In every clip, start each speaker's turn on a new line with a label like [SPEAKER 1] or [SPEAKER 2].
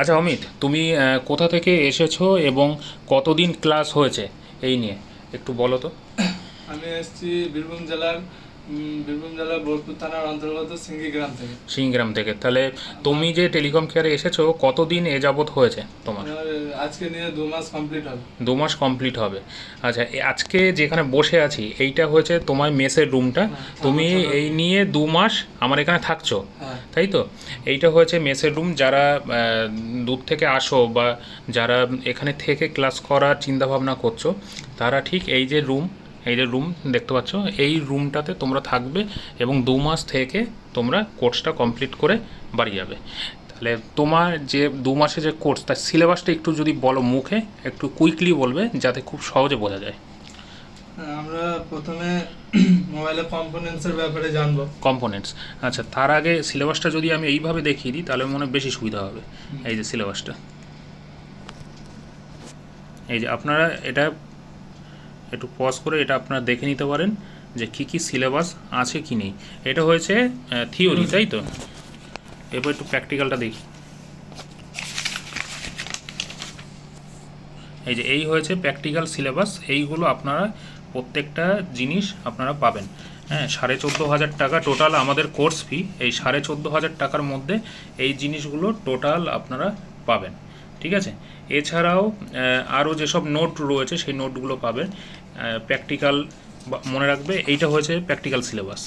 [SPEAKER 1] আচ্ছা অমিত, তুমি কোথা থেকে এসেছো এবং কতদিন ক্লাস হয়েছে এই নিয়ে একটু বলো তো।
[SPEAKER 2] আমি এসেছি বীরভূম জেলার বোলপুর থানার অন্তর্গত সিঙ্গি গ্রাম থেকে।
[SPEAKER 1] সিংগ্রাম থেকে। তাহলে
[SPEAKER 2] আমার
[SPEAKER 1] তুমি যে টেলিকম কেয়ারে এসেছো কতদিন এ যাবৎ হয়েছে তোমার?
[SPEAKER 2] আমার আজকে নিয়ে 2 মাস কমপ্লিট হবে।
[SPEAKER 1] 2 মাস কমপ্লিট হবে। আচ্ছা, আজকে যেখানে বসে আছি এইটা হয়েছে তোমার মেসের রুমটা।
[SPEAKER 2] হ্যাঁ,
[SPEAKER 1] তুমি
[SPEAKER 2] আমার ছোট।
[SPEAKER 1] এই নিয়ে 2 মাস আমার এখানে থাকছো,
[SPEAKER 2] হ্যাঁ।
[SPEAKER 1] তাই তো? এইটা হয়েছে মেসের রুম। যারা দূর থেকে আসো বা যারা এখানে থেকে ক্লাস করার চিন্তাভাবনা করছো, তারা ঠিক এই যে রুম দেখতে পাচ্ছ, এই রুমটাতে তোমরা থাকবে এবং 2 মাস থেকে তোমরা কোর্সটা কমপ্লিট করে বাড়ি যাবে। তাহলে তোমার যে 2 মাসে যে কোর্স, তার সিলেবাসটা একটু যদি বলো, মুখে একটু কুইকলি বলবে যাতে খুব সহজে বোঝা যায়।
[SPEAKER 2] আমরা প্রথমে মোবাইলের কম্পোনেন্টসের ব্যাপারে জানবো।
[SPEAKER 1] কম্পোনেন্টস। আচ্ছা, তার আগে সিলেবাসটা যদি আমি এইভাবে দেখিয়ে দিই তাহলে মনে হয় বেশি সুবিধা হবে। এই যে সিলেবাসটা, এই যে আপনারা এটা একটু পজ করে এটা আপনারা দেখে নিতে পারেন যে কী কী সিলেবাস আছে কি নেই। এটা হয়েছে থিওরি, তাই তো? এবার একটু প্র্যাকটিক্যালটা দেখি। এই হয়েছে প্র্যাকটিক্যাল সিলেবাস। এইগুলো আপনারা প্রত্যেকটা জিনিস আপনারা পাবেন। হ্যাঁ, 14,500 টাকা টোটাল আমাদের কোর্স ফি। এই 14,500 টাকার মধ্যে এই জিনিসগুলো টোটাল আপনারা পাবেন, ঠিক আছে? এছাড়াও আরও যেসব নোট রয়েছে সেই নোটগুলো পাবেন। প্র্যাকটিক্যাল মনে রাখবে, এইটা হয়েছে প্র্যাকটিক্যাল সিলেবাস।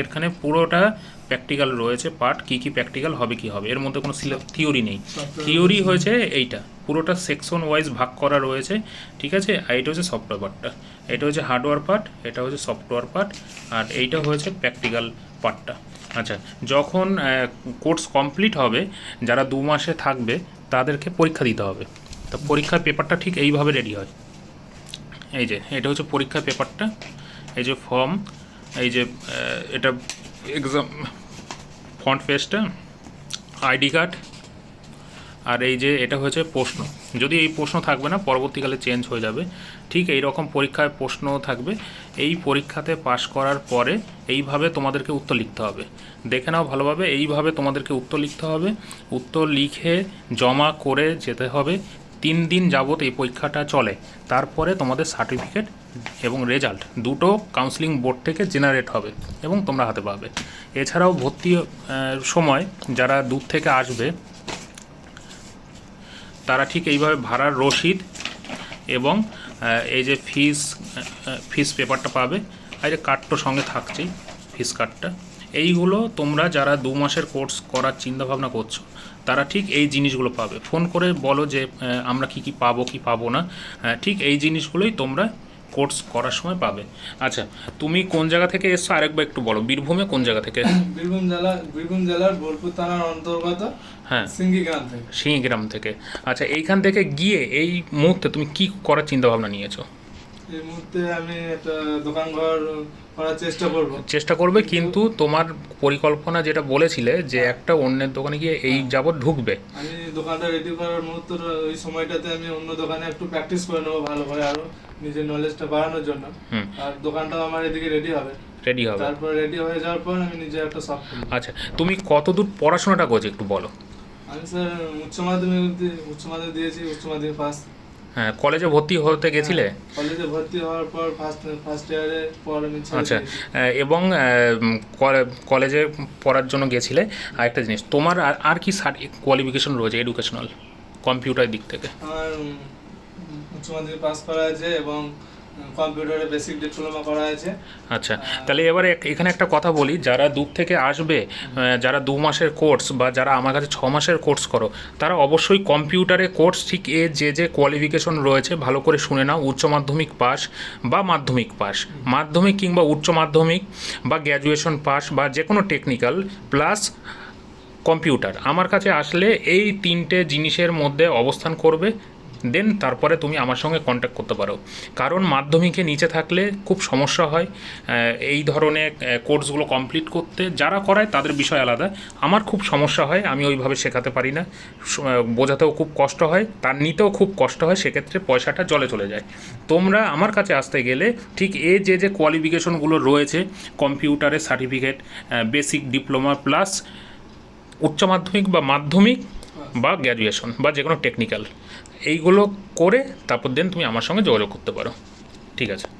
[SPEAKER 1] এখানে পুরোটা প্র্যাকটিক্যাল রয়েছে পার্ট, কী কী প্র্যাকটিক্যাল হবে কি হবে, এর মধ্যে কোনো থিওরি নেই। থিওরি হয়েছে এইটা, পুরোটা সেকশন ওয়াইজ ভাগ করা রয়েছে, ঠিক আছে? আর এইটা হচ্ছে সফটওয়্যার পার্টটা, এটা হচ্ছে হার্ডওয়্যার পার্ট, এটা হচ্ছে সফটওয়্যার পার্ট, আর এইটা হয়েছে প্র্যাকটিক্যাল পার্টটা। আচ্ছা, যখন কোর্স কমপ্লিট হবে, যারা 2 মাসে থাকবে তাদেরকে পরীক্ষা দিতে হবে। তা পরীক্ষার পেপারটা ঠিক এইভাবে রেডি হয়। এই যে এটা হচ্ছে পরীক্ষার পেপারটা, এই যে ফর্ম, এই যে এটা এক্সাম ফ্রন্ট পেজটা, আইডি কার্ড, আর এই যে এটা হচ্ছে প্রশ্ন। যদি এই প্রশ্ন থাকবে না, পরবর্তীকালে চেঞ্জ হয়ে যাবে। ঠিক এই রকম পরীক্ষায় প্রশ্ন থাকবে। এই পরীক্ষাতে পাশ করার পরে এইভাবে তোমাদেরকে উত্তর লিখতে হবে। দেখে নাও ভালোভাবে, এইভাবে তোমাদেরকে উত্তর লিখতে হবে। উত্তর লিখে জমা করে যেতে হবে। 3 দিন যাবত এই পরীক্ষাটা চলে। তারপরে তোমাদের সার্টিফিকেট এবং রেজাল্ট দুটো কাউন্সিলিং বোর্ড থেকে জেনারেট হবে এবং তোমরা হাতে পাবে। এছাড়াও ভর্তি সময় যারা দূর থেকে আসবে তারা ঠিক এইভাবে ভাড়ার রসিদ এবং এই যে ফিস পেপারটা পাবে। আর যে কার্ডটা সঙ্গে থাকছেই, ফিস কার্ডটা। এইগুলো তোমরা যারা 2 মাসের কোর্স করার চিন্তাভাবনা করছো তারা ঠিক এই জিনিসগুলো পাবে। ফোন করে বলো যে আমরা কি পাবো কি পাবো না। ঠিক এই জিনিসগুলোই তোমরা কোর্স করার সময় পাবে। আচ্ছা, তুমি কোন জায়গা থেকে এসছো আরেকবার একটু বলো, বীরভূমে কোন জায়গা থেকে?
[SPEAKER 2] বীরভূম জেলার বোলপুর থানার অন্তর্গত
[SPEAKER 1] হ্যাঁ,
[SPEAKER 2] সিঙ্গি গ্রাম থেকে।
[SPEAKER 1] সিংগ্রাম থেকে। আচ্ছা, এইখান থেকে গিয়ে এই মুহূর্তে তুমি কি করার চিন্তাভাবনা নিয়েছো?
[SPEAKER 2] এই মুহূর্তে আমি একটা দোকান ঘর করার চেষ্টা করব।
[SPEAKER 1] চেষ্টা করবে, কিন্তু তোমার পরিকল্পনা যেটা বলেছিলে যে
[SPEAKER 2] হ্যাঁ।
[SPEAKER 1] একটা অন্যের দোকানে গিয়ে এই যাবৎ ঢুকবে।
[SPEAKER 2] আমি দোকানটা রেডি করার মুহূর্তে ওই সময়টাতে আমি অন্য দোকানে একটু প্র্যাকটিস করে নেবো ভালো করে, আরো নিজের নলেজটা বাড়ানোর জন্য।
[SPEAKER 1] হুম।
[SPEAKER 2] আর দোকানটাও আমার এদিকে রেডি হবে।
[SPEAKER 1] রেডি হবে।
[SPEAKER 2] তারপর রেডি হয়ে যাওয়ার পর আমি নিজে একটা শপ খুলবো।
[SPEAKER 1] আচ্ছা, তুমি কতদূর পড়াশোনাটা করছো একটু বলো।
[SPEAKER 2] আমি স্যার উচ্চ মাধ্যমিক দিয়েছি, উচ্চ মাধ্যমিক পাস।
[SPEAKER 1] হ্যাঁ, কলেজে ভর্তি হতে গেছিলে?
[SPEAKER 2] কলেজে ভর্তি হওয়ার পর ফার্স্ট ইয়ারে পর আমি ছেড়ে
[SPEAKER 1] আচ্ছা,
[SPEAKER 2] দিয়েছি।
[SPEAKER 1] এবং কলেজে পড়ার জন্য গেছিলে। আর একটা জিনিস, তোমার আর কি কোয়ালিফিকেশন রয়েছে এডুকেশনাল, কম্পিউটার দিক থেকে?
[SPEAKER 2] আমার উচ্চ মাধ্যমিক পাস করা আছে এবং কম্পিউটারে বেসিক ডিপ্লোমা করা আছে।
[SPEAKER 1] আচ্ছা, তাহলে এবারে এখানে একটা কথা বলি, যারা দূর থেকে আসবে, যারা 2 মাসের কোর্স বা যারা আমার কাছে 6 মাসের কোর্স করো, তারা অবশ্যই কম্পিউটারে কোর্স ঠিক যে কোয়ালিফিকেশন রয়েছে ভালো করে শুনে নাও। উচ্চ মাধ্যমিক পাস বা মাধ্যমিক পাস, মাধ্যমিক কিংবা উচ্চ মাধ্যমিক বা গ্র্যাজুয়েশন পাস বা যে কোনো টেকনিক্যাল প্লাস কম্পিউটার আমার কাছে আসলে এই 3টে জিনিসের মধ্যে অবস্থান করবে। দেন তারপরে তুমি আমার সঙ্গে কন্ট্যাক্ট করতে পারো। কারণ মাধ্যমিকে নিচে থাকলে খুব সমস্যা হয় এই ধরনের কোর্সগুলো কমপ্লিট করতে। যারা করায় তাদের বিষয় আলাদা, আমার খুব সমস্যা হয়, আমি ওইভাবে শেখাতে পারি না। বোঝাতেও খুব কষ্ট হয়, তার নিতেও খুব কষ্ট হয়, সেক্ষেত্রে পয়সাটা জলে চলে যায়। তোমরা আমার কাছে আসতে গেলে ঠিক যে কোয়ালিফিকেশনগুলো রয়েছে, কম্পিউটারের সার্টিফিকেট, বেসিক ডিপ্লোমা প্লাস উচ্চ মাধ্যমিক বা মাধ্যমিক বা গ্র্যাজুয়েশন বা যে কোনো টেকনিক্যাল, এইগুলো করে তারপর দেন তুমি আমার সঙ্গে যোগাযোগ করতে পারো। ঠিক আছে।